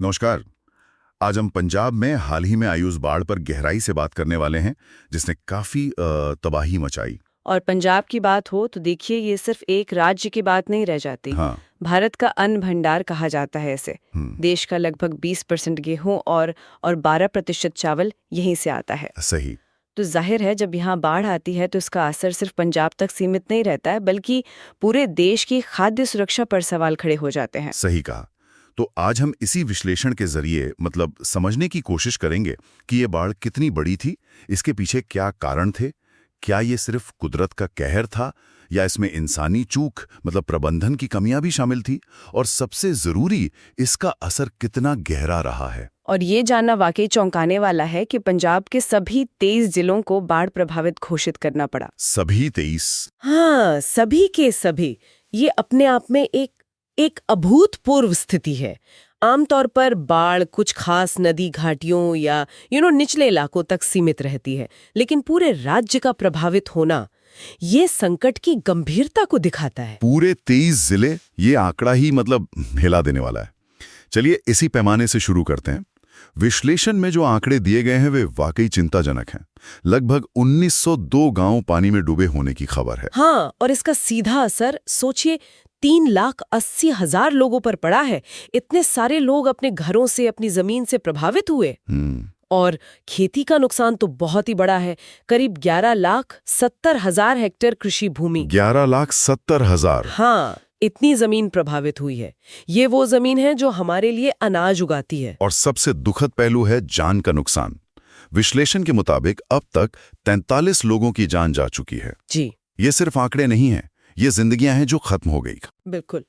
नमस्कार। आज हम पंजाब में हाल ही में आई उस बाढ़ पर गहराई से बात करने वाले हैं जिसने काफी तबाही मचाई। और पंजाब की बात हो तो देखिए, ये सिर्फ एक राज्य की बात नहीं रह जाती। हाँ। भारत का अन्न भंडार कहा जाता है इसे। हम्म। देश का लगभग 20% गेहूं और 12% चावल यहीं से आता है। सही। तो जाहिर है, जब यहाँ बाढ़ आती है तो इसका असर सिर्फ पंजाब तक सीमित नहीं रहता है, बल्कि पूरे देश की खाद्य सुरक्षा पर सवाल खड़े हो जाते हैं। सही कहा। तो आज हम इसी विश्लेषण के जरिए समझने की कोशिश करेंगे कि ये बाढ़ कितनी बड़ी थी, इसके पीछे क्या कारण थे, क्या ये सिर्फ कुदरत का कहर था या इसमें इंसानी चूक प्रबंधन की कमियां भी शामिल थी, और सबसे जरूरी, इसका असर कितना गहरा रहा है। और ये जानना वाकई चौंकाने वाला है कि पंजाब के सभी 23 जिलों को बाढ़ प्रभावित घोषित करना पड़ा। सभी 23? हाँ, सभी के सभी। ये अपने आप में एक अभूतपूर्व स्थिति है। आमतौर पर बाढ़ कुछ खास नदी घाटियों या निचले इलाकों तक सीमित रहती है, लेकिन पूरे राज्य का प्रभावित होना ये संकट की गंभीरता को दिखाता है। पूरे 23 जिले, ये आंकड़ा ही हिला देने वाला है। चलिए इसी पैमाने से शुरू करते हैं। विश्लेषण में जो आंकड़े दिए गए हैं वे वाकई चिंताजनक हैं। लगभग 1902 गांव पानी में डूबे होने की खबर है। हाँ, और इसका सीधा असर सोचिए 3,80,000 लोगों पर पड़ा है। इतने सारे लोग अपने घरों से, अपनी जमीन से प्रभावित हुए। और खेती का नुकसान तो बहुत ही बड़ा है। करीब 11,70,000 हेक्टेयर कृषि भूमि। 11,70,000? हाँ, इतनी जमीन प्रभावित हुई है। ये वो जमीन है जो हमारे लिए अनाज उगाती है। और सबसे दुखद पहलू है जान का नुकसान। विश्लेषण के मुताबिक अब तक 43 लोगों की जान जा चुकी है। जी, ये सिर्फ आंकड़े नहीं हैं, ये जिंदगियां हैं जो खत्म हो गई। बिल्कुल।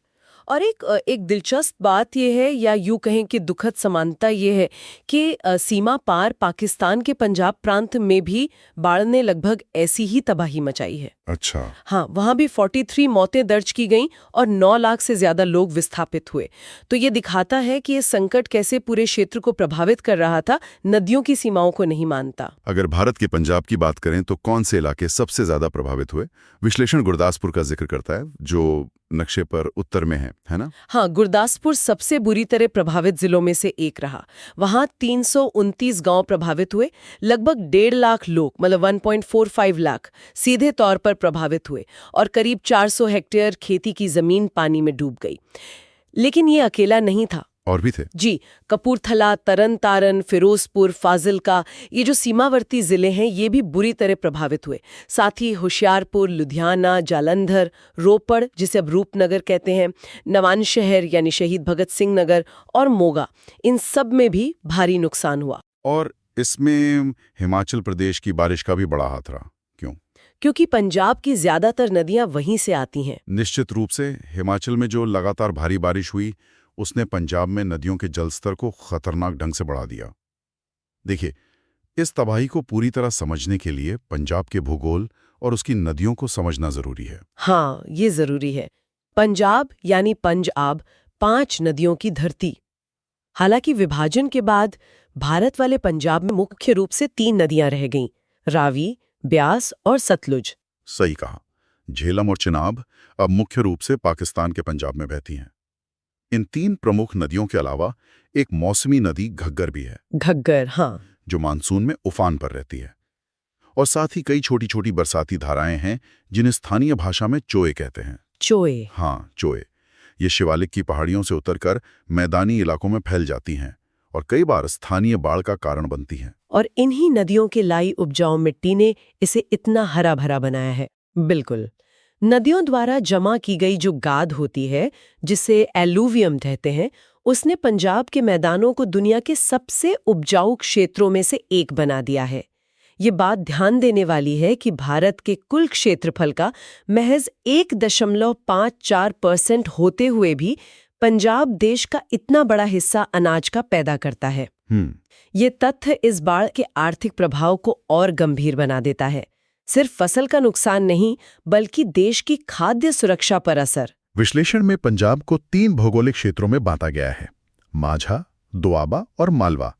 और एक दिलचस्प बात यह है, या यूं कहें कि दुखद समानता ये है कि सीमा पार पाकिस्तान के पंजाब प्रांत में भी बाढ़ ने लगभग ऐसी ही तबाही मचाई है। अच्छा। हाँ, वहां भी 43 मौतें दर्ज की गईं और 9 लाख से ज्यादा लोग विस्थापित हुए। तो ये दिखाता है कि ये संकट कैसे पूरे क्षेत्र को प्रभावित कर रहा था, नदियों की सीमाओं को नहीं मानता। अगर भारत के पंजाब की बात करें तो कौन से इलाके सबसे ज्यादा प्रभावित हुए? विश्लेषण गुरदासपुर का जिक्र करता है, जो नक्शे पर उत्तर में है ना? हाँ, गुरदासपुर सबसे बुरी तरह प्रभावित जिलों में से एक रहा। वहां 329 गांव प्रभावित हुए। लगभग 1.5 लाख लोग, 1.45 लाख सीधे तौर पर प्रभावित हुए, और करीब 400 हेक्टेयर खेती की जमीन पानी में डूब गई। लेकिन ये अकेला नहीं था, और भी थे। जी, कपूरथला, तरन तारन, फिरोजपुर, फाजिलका, ये जो सीमावर्ती जिले हैं ये भी बुरी तरह प्रभावित हुए। साथ ही होशियारपुर, लुधियाना, जालंधर, रोपड़ जिसे अब रूपनगर कहते हैं, नवानशहर यानी शहीद भगत सिंह नगर, और मोगा, इन सब में भी भारी नुकसान हुआ। और इसमें हिमाचल प्रदेश की बारिश का भी बड़ा हाथ रहा। क्यों? क्योंकि पंजाब की ज्यादातर नदियां वहीं से आती हैं। निश्चित रूप से हिमाचल में जो लगातार भारी बारिश हुई उसने पंजाब में नदियों के जलस्तर को खतरनाक ढंग से बढ़ा दिया। देखिए, इस तबाही को पूरी तरह समझने के लिए पंजाब के भूगोल और उसकी नदियों को समझना जरूरी है। हाँ, ये जरूरी है। पंजाब यानी पंज-आब, 5 नदियों की धरती। हालांकि विभाजन के बाद भारत वाले पंजाब में मुख्य रूप से 3 नदियां रह गईं, रावी, ब्यास और सतलुज। सही कहा। झेलम और चिनाब अब मुख्य रूप से पाकिस्तान के पंजाब में बहती हैं। इन 3 प्रमुख नदियों के अलावा एक मौसमी नदी घग्गर भी है। घग्गर, हाँ, जो मानसून में उफान पर रहती है। और साथ ही कई छोटी छोटी बरसाती धाराएं हैं जिन्हें स्थानीय भाषा में चोए कहते हैं। चोए? हाँ, चोए। ये शिवालिक की पहाड़ियों से उतरकर मैदानी इलाकों में फैल जाती हैं और कई बार स्थानीय बाढ़ का कारण बनती हैं। और इन्हीं नदियों के लाई उपजाऊ मिट्टी ने इसे इतना हरा भरा बनाया है। बिल्कुल। नदियों द्वारा जमा की गई जो गाद होती है, जिसे एलुवियम कहते हैं, उसने पंजाब के मैदानों को दुनिया के सबसे उपजाऊ क्षेत्रों में से एक बना दिया है। ये बात ध्यान देने वाली है कि भारत के कुल क्षेत्रफल का महज 1.54% होते हुए भी पंजाब देश का इतना बड़ा हिस्सा अनाज का पैदा करता है। ये तथ्य इस बाढ़ के आर्थिक प्रभाव को और गंभीर बना देता है। सिर्फ फसल का नुकसान नहीं, बल्कि देश की खाद्य सुरक्षा पर असर। विश्लेषण में पंजाब को 3 भौगोलिक क्षेत्रों में बांटा गया है, माझा, दोआबा और मालवा।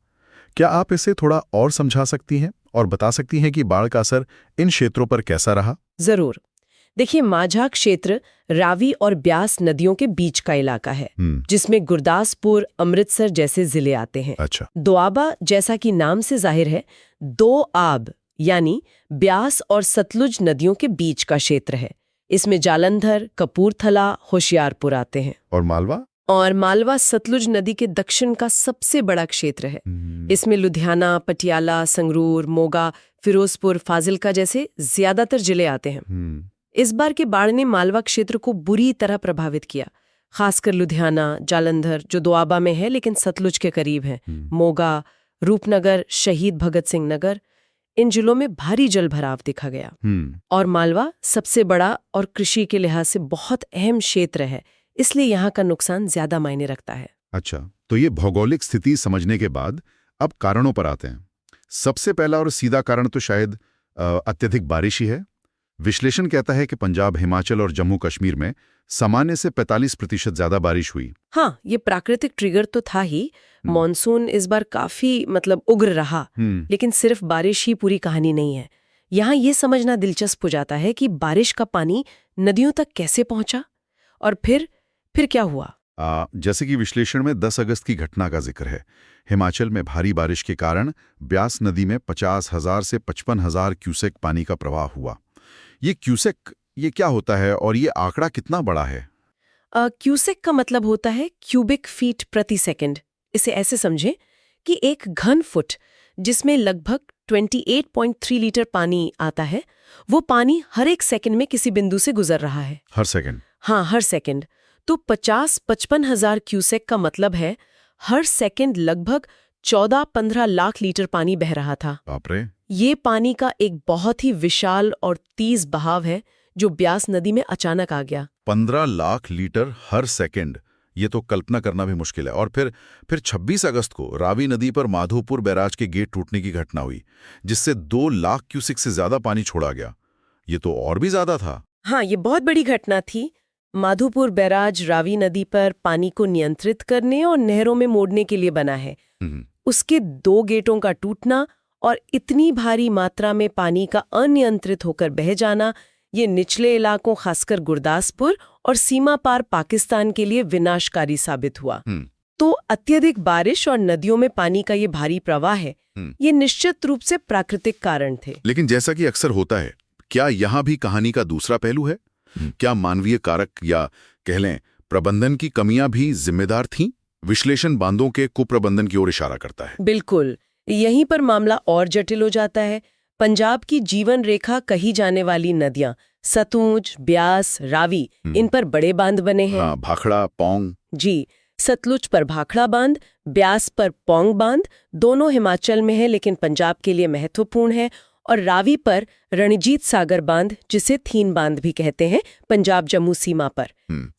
क्या आप इसे थोड़ा और समझा सकती हैं और बता सकती हैं कि बाढ़ का असर इन क्षेत्रों पर कैसा रहा? जरूर। देखिए, माझा क्षेत्र रावी और ब्यास नदियों के बीच का इलाका है, जिसमें गुरदासपुर, अमृतसर जैसे जिले आते हैं। अच्छा। दोआबा, जैसा कि नाम से जाहिर है, दो आब यानी ब्यास और सतलुज नदियों के बीच का क्षेत्र है। इसमें जालंधर, कपूरथला, होशियारपुर आते हैं। और मालवा? और मालवा सतलुज नदी के दक्षिण का सबसे बड़ा क्षेत्र है। इसमें लुधियाना, पटियाला, संगरूर, मोगा, फिरोजपुर, फाजिल्का जैसे ज्यादातर जिले आते हैं। इस बार के बाढ़ ने मालवा क्षेत्र को बुरी तरह प्रभावित किया, खासकर लुधियाना, जालंधर जो दोआबा में है लेकिन सतलुज के करीब है, मोगा, रूपनगर, शहीद भगत सिंह नगर, इन जिलों में भारी जलभराव देखा गया। और मालवा सबसे बड़ा और कृषि के लिहाज से बहुत अहम क्षेत्र है, इसलिए यहाँ का नुकसान ज्यादा मायने रखता है। अच्छा, तो ये भौगोलिक स्थिति समझने के बाद अब कारणों पर आते हैं। सबसे पहला और सीधा कारण तो शायद अत्यधिक बारिश ही है। विश्लेषण कहता है कि पंजाब, हिमाचल और जम्मू कश्मीर में सामान्य से 45% ज्यादा बारिश हुई। हाँ, ये प्राकृतिक ट्रिगर तो था ही। मॉनसून इस बार काफी उग्र रहा, लेकिन सिर्फ बारिश ही पूरी कहानी नहीं है। यहाँ ये समझना दिलचस्प हो जाता है कि बारिश का पानी नदियों तक कैसे पहुंचा और फिर क्या हुआ। जैसे कि विश्लेषण में 10 अगस्त की घटना का जिक्र है। हिमाचल में भारी बारिश के कारण ब्यास नदी में 50,000 से 55,000 क्यूसेक पानी का प्रवाह हुआ। ये क्यूसेक ये क्या होता है और ये आंकड़ा कितना बड़ा है? क्यूसेक का मतलब होता है क्यूबिक फीट प्रति सेकंड। इसे ऐसे समझें कि एक घन फुट जिसमें लगभग 28.3 लीटर पानी आता है, वो पानी हर एक सेकंड में किसी बिंदु से गुजर रहा है। हर सेकंड? हाँ, हर सेकंड। तो 50-55,000 क्यूसेक का मतलब है हर सेकंड लगभग 14-15 लाख लीटर पानी बह रहा था। बाप रे! ये पानी का एक बहुत ही विशाल और तेज बहाव है जो ब्यास नदी में अचानक आ गया। 15 लाख लीटर हर सेकंड, ये तो कल्पना करना भी मुश्किल है। और फिर 26 अगस्त को रावी नदी पर माधोपुर बैराज के गेट टूटने की घटना हुई, जिससे 2 लाख क्यूसेक से ज्यादा पानी छोड़ा गया। ये तो और भी ज्यादा था। हाँ, ये बहुत बड़ी घटना थी। माधोपुर बैराज रावी नदी पर पानी को नियंत्रित करने और नहरों में मोड़ने के लिए बना है। उसके 2 गेटों का टूटना और इतनी भारी मात्रा में पानी का अनियंत्रित होकर बह जाना, ये निचले इलाकों खासकर गुरदासपुर और सीमा पार पाकिस्तान के लिए विनाशकारी साबित हुआ। तो अत्यधिक बारिश और नदियों में पानी का ये भारी प्रवाह है, ये निश्चित रूप से प्राकृतिक कारण थे। लेकिन जैसा कि अक्सर होता है, क्या यहाँ भी कहानी का दूसरा पहलू है? क्या मानवीय कारक या कह लें प्रबंधन की कमियां भी जिम्मेदार थीं? विश्लेषण बांधों के कुप्रबंधन की ओर इशारा करता है। बिल्कुल, यहीं पर मामला और जटिल हो जाता है। पंजाब की जीवन रेखा कही जाने वाली नदियां सतलुज, ब्यास, रावी, इन पर बड़े बांध बने हैं। हाँ, भाखड़ा, पौंग। जी, सतलुज पर भाखड़ा बांध, ब्यास पर पौंग बांध, दोनों हिमाचल में है लेकिन पंजाब के लिए महत्वपूर्ण है। और रावी पर रणजीत सागर बांध, जिसे थीन बांध भी कहते हैं, पंजाब जम्मू सीमा पर।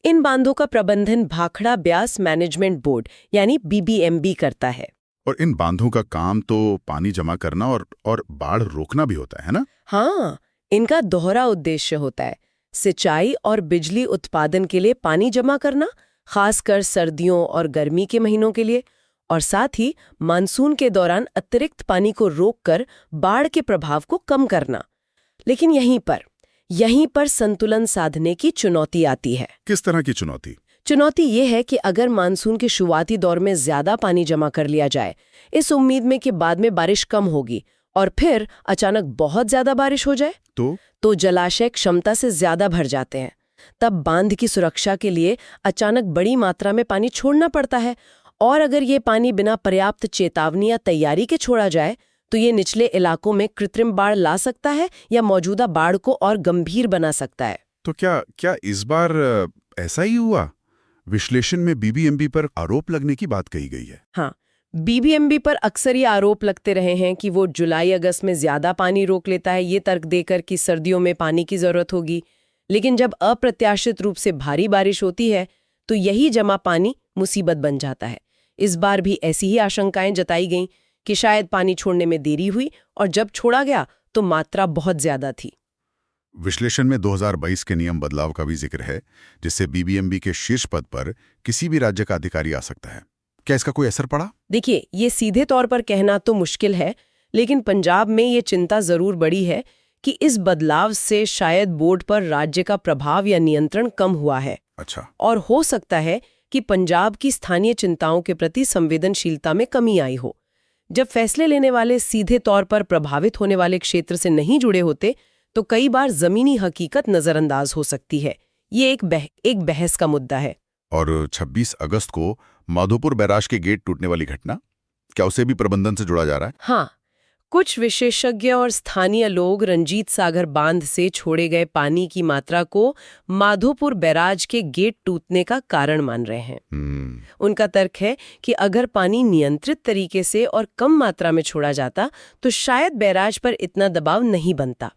इन बांधों का प्रबंधन भाखड़ा ब्यास मैनेजमेंट बोर्ड यानी BBMB करता है। और इन बांधों का काम तो पानी जमा करना और बाढ़ रोकना भी होता है ना? हाँ, इनका दोहरा उद्देश्य होता है। सिंचाई और बिजली उत्पादन के लिए पानी जमा करना, खासकर सर्दियों और गर्मी के महीनों के लिए, और साथ ही मानसून के दौरान अतिरिक्त पानी को रोककर बाढ़ के प्रभाव को कम करना। लेकिन यहीं पर संतुलन साधने की चुनौती आती है। किस तरह की चुनौती? चुनौती ये है कि अगर मानसून के शुरुआती दौर में ज्यादा पानी जमा कर लिया जाए, इस उम्मीद में कि बाद में बारिश कम होगी, और फिर अचानक बहुत ज्यादा बारिश हो जाए, तो जलाशय क्षमता से ज्यादा भर जाते हैं। तब बांध की सुरक्षा के लिए अचानक बड़ी मात्रा में पानी छोड़ना पड़ता है। और अगर ये पानी बिना पर्याप्त चेतावनी या तैयारी के छोड़ा जाए, तो ये निचले इलाकों में कृत्रिम बाढ़ ला सकता है या मौजूदा बाढ़ को और गंभीर बना सकता है। तो क्या इस बार ऐसा ही हुआ? विश्लेषण में BBMB पर आरोप लगने की बात कही गई है। हाँ, BBMB पर अक्सर ये आरोप लगते रहे हैं कि वो जुलाई अगस्त में ज्यादा पानी रोक लेता है, ये तर्क देकर कि सर्दियों में पानी की जरूरत होगी। लेकिन जब अप्रत्याशित रूप से भारी बारिश होती है, तो यही जमा पानी मुसीबत बन जाता है। इस बार भी ऐसी ही आशंकाएं जताई गईं कि शायद पानी छोड़ने में देरी हुई और जब छोड़ा गया तो मात्रा बहुत ज्यादा थी। विश्लेषण में 2022 के नियम बदलाव का भी जिक्र है, जिससे BBMB के शीर्ष पद पर किसी भी राज्य का अधिकारी आ सकता है। क्या इसका कोई असर पड़ा? देखिए, ये सीधे तौर पर कहना तो मुश्किल है, लेकिन पंजाब में ये चिंता जरूर बढ़ी है कि इस बदलाव से शायद बोर्ड पर राज्य का प्रभाव या नियंत्रण कम हुआ है। अच्छा। और हो सकता है कि पंजाब की स्थानीय चिंताओं के प्रति संवेदनशीलता में कमी आई हो। जब फैसले लेने वाले सीधे तौर पर प्रभावित होने वाले क्षेत्र से नहीं जुड़े होते तो कई बार जमीनी हकीकत नजरअंदाज हो सकती है। ये एक बहस का मुद्दा है। और 26 अगस्त को माधोपुर बैराज के गेट टूटने वाली घटना, क्या उसे भी प्रबंधन से जोड़ा जा रहा है? हाँ, कुछ विशेषज्ञ और स्थानीय लोग रंजीत सागर बांध से छोड़े गए पानी की मात्रा को माधोपुर बैराज के गेट टूटने का कारण मान रहे हैं। उनका तर्क है कि अगर पानी नियंत्रित तरीके से और कम मात्रा में छोड़ा जाता तो शायद बैराज पर इतना दबाव नहीं बनता।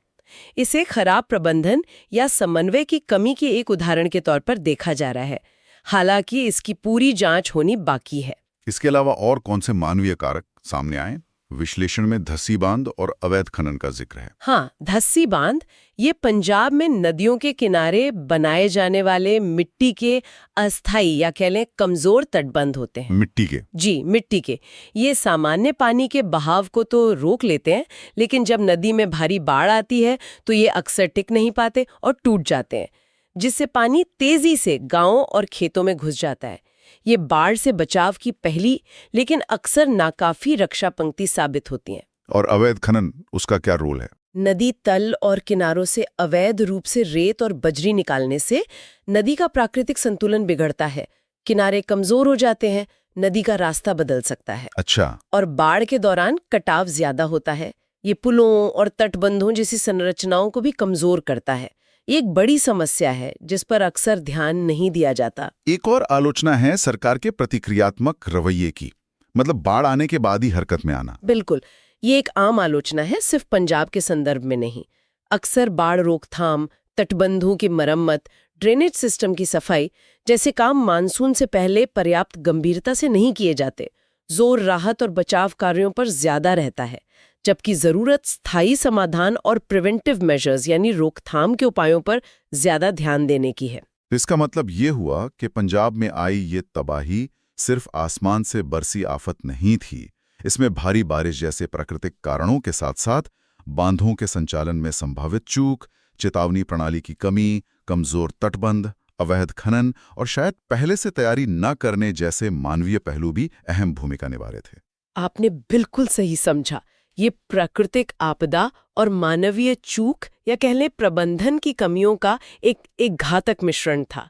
इसे खराब प्रबंधन या समन्वय की कमी के एक उदाहरण के तौर पर देखा जा रहा है। हालांकि इसकी पूरी जांच होनी बाकी है। इसके अलावा और कौन से मानवीय कारक सामने आए? विश्लेषण में धस्सी बांध और अवैध खनन का जिक्र है। हाँ, धस्सी बांध ये पंजाब में नदियों के किनारे बनाए जाने वाले मिट्टी के अस्थायी या कह लें कमजोर तटबंध होते हैं। मिट्टी के? जी, मिट्टी के। ये सामान्य पानी के बहाव को तो रोक लेते हैं, लेकिन जब नदी में भारी बाढ़ आती है तो ये अक्सर टिक नहीं पाते और टूट जाते हैं, जिससे पानी तेजी से गांवों और खेतों में घुस जाता है। ये बाढ़ से बचाव की पहली लेकिन अक्सर नाकाफी रक्षा पंक्ति साबित होती हैं। और अवैध खनन, उसका क्या रोल है? नदी तल और किनारों से अवैध रूप से रेत और बजरी निकालने से नदी का प्राकृतिक संतुलन बिगड़ता है। किनारे कमजोर हो जाते हैं, नदी का रास्ता बदल सकता है। अच्छा। और बाढ़ के दौरान कटाव ज्यादा होता है। ये पुलों और तटबंधों जैसी संरचनाओं को भी कमजोर करता है। ये एक बड़ी समस्या है जिस पर अक्सर ध्यान नहीं दिया जाता। एक और आलोचना है सरकार के प्रतिक्रियात्मक रवैये की, मतलब बाढ़ आने के बाद ही हरकत में आना। बिल्कुल, ये एक आम आलोचना है, सिर्फ पंजाब के संदर्भ में नहीं। अक्सर बाढ़ रोकथाम, तटबंधों की मरम्मत, ड्रेनेज सिस्टम की सफाई जैसे काम मानसून से पहले पर्याप्त गंभीरता से नहीं किए जाते। जोर राहत और बचाव कार्यों पर ज्यादा रहता है, जबकि जरूरत स्थायी समाधान और प्रिवेंटिव मेजर्स यानी रोकथाम के उपायों पर ज्यादा ध्यान देने की है। इसका मतलब ये हुआ कि पंजाब में आई ये तबाही सिर्फ आसमान से बरसी आफत नहीं थी। इसमें भारी बारिश जैसे प्राकृतिक कारणों के साथ साथ बांधों के संचालन में संभावित चूक, चेतावनी प्रणाली की कमी, कमजोर तटबंध, अवैध खनन और शायद पहले से तैयारी न करने जैसे मानवीय पहलू भी अहम भूमिका निभा रहे थे। आपने बिल्कुल सही समझा। ये प्राकृतिक आपदा और मानवीय चूक या कह लें प्रबंधन की कमियों का एक घातक मिश्रण था।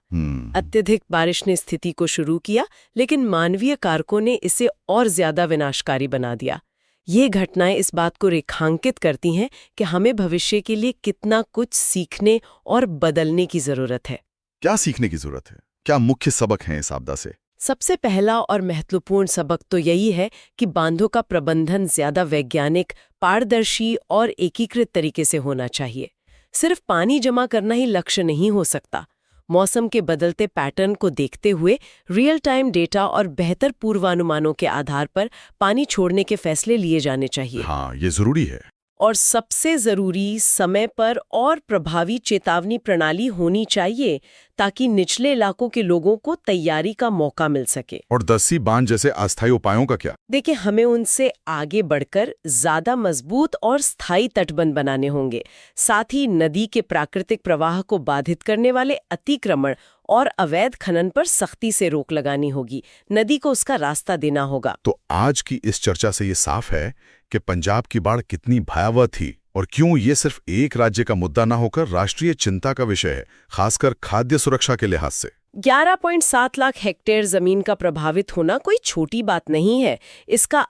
अत्यधिक बारिश ने स्थिति को शुरू किया, लेकिन मानवीय कारकों ने इसे और ज्यादा विनाशकारी बना दिया। ये घटनाएं इस बात को रेखांकित करती हैं कि हमें भविष्य के लिए कितना कुछ सीखने और बदलने की जरूरत है। क्या सीखने की जरूरत है? क्या मुख्य सबक हैं इस आपदा से? सबसे पहला और महत्वपूर्ण सबक तो यही है कि बांधों का प्रबंधन ज्यादा वैज्ञानिक, पारदर्शी और एकीकृत तरीके से होना चाहिए। सिर्फ पानी जमा करना ही लक्ष्य नहीं हो सकता। मौसम के बदलते पैटर्न को देखते हुए रियल टाइम डेटा और बेहतर पूर्वानुमानों के आधार पर पानी छोड़ने के फैसले लिए जाने चाहिए। हाँ, ये जरूरी है। और सबसे जरूरी, समय पर और प्रभावी चेतावनी प्रणाली होनी चाहिए ताकि निचले इलाकों के लोगों को तैयारी का मौका मिल सके। और धस्सी बांध जैसे अस्थायी उपायों का क्या? देखिए, हमें उनसे आगे बढ़कर ज्यादा मजबूत और स्थायी तटबंध बनाने होंगे। साथ ही नदी के प्राकृतिक प्रवाह को बाधित करने वाले अतिक्रमण और अवैध खनन पर सख्ती से रोक लगानी होगी। नदी को उसका रास्ता देना होगा। तो आज की इस चर्चा से ये साफ है कि पंजाब की बाढ़ कितनी भयावह थी और क्यों ये सिर्फ एक राज्य का मुद्दा ना होकर राष्ट्रीय चिंता का विषय है, खासकर खाद्य सुरक्षा के लिहाज से। 11.7 लाख हेक्टेयर जमीन का प्रभावित होना कोई छोटी बात नहीं है। इसका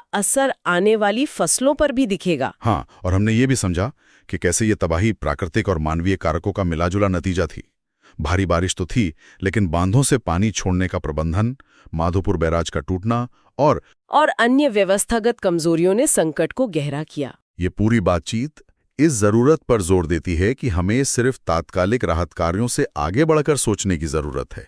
असर आने वाली फसलों पर भी दिखेगा। हाँ, और हमने ये भी समझा कि कैसे ये तबाही प्राकृतिक और मानवीय कारकों का मिलाजुला नतीजा थी। भारी बारिश तो थी, लेकिन बांधों से पानी छोड़ने का प्रबंधन, माधोपुर बैराज का टूटना और अन्य व्यवस्थागत कमजोरियों ने संकट को गहरा किया। ये पूरी बातचीत इस जरूरत पर जोर देती है कि हमें सिर्फ तात्कालिक राहत कार्यों से आगे बढ़कर सोचने की जरूरत है।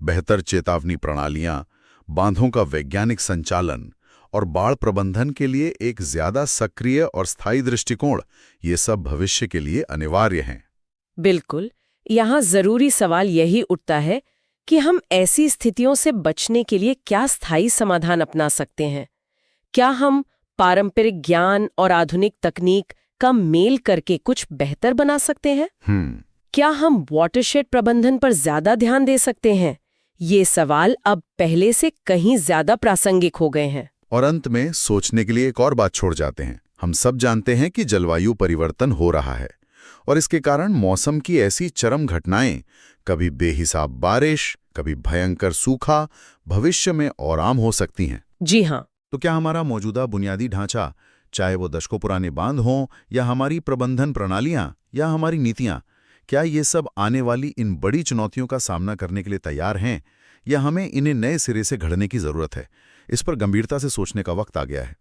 बेहतर चेतावनी प्रणालियां, बांधों का वैज्ञानिक संचालन और बाढ़ प्रबंधन के लिए एक ज्यादा सक्रिय और स्थायी दृष्टिकोण, ये सब भविष्य के लिए अनिवार्य हैं। बिल्कुल, यहाँ जरूरी सवाल यही उठता है कि हम ऐसी स्थितियों से बचने के लिए क्या स्थायी समाधान अपना सकते हैं। क्या हम पारंपरिक ज्ञान और आधुनिक तकनीक, का मेल करके कुछ बेहतर बना सकते हैं? क्या हम वाटरशेड प्रबंधन पर ज्यादा ध्यान दे सकते हैं? ये सवाल अब पहले से कहीं ज्यादा प्रासंगिक हो गए हैं। और अंत में सोचने के लिए एक और बात छोड़ जाते हैं। हम सब जानते हैं कि जलवायु परिवर्तन हो रहा है और इसके कारण मौसम की ऐसी चरम घटनाएं, कभी बेहिसाब बारिश, कभी भयंकर सूखा, भविष्य में और आम हो सकती हैं। जी हाँ। तो क्या हमारा मौजूदा बुनियादी ढांचा, चाहे वो दशकों पुराने बांध हों या हमारी प्रबंधन प्रणालियां या हमारी नीतियां, क्या ये सब आने वाली इन बड़ी चुनौतियों का सामना करने के लिए तैयार हैं या हमें इन्हें नए सिरे से घड़ने की जरूरत है? इस पर गंभीरता से सोचने का वक्त आ गया है।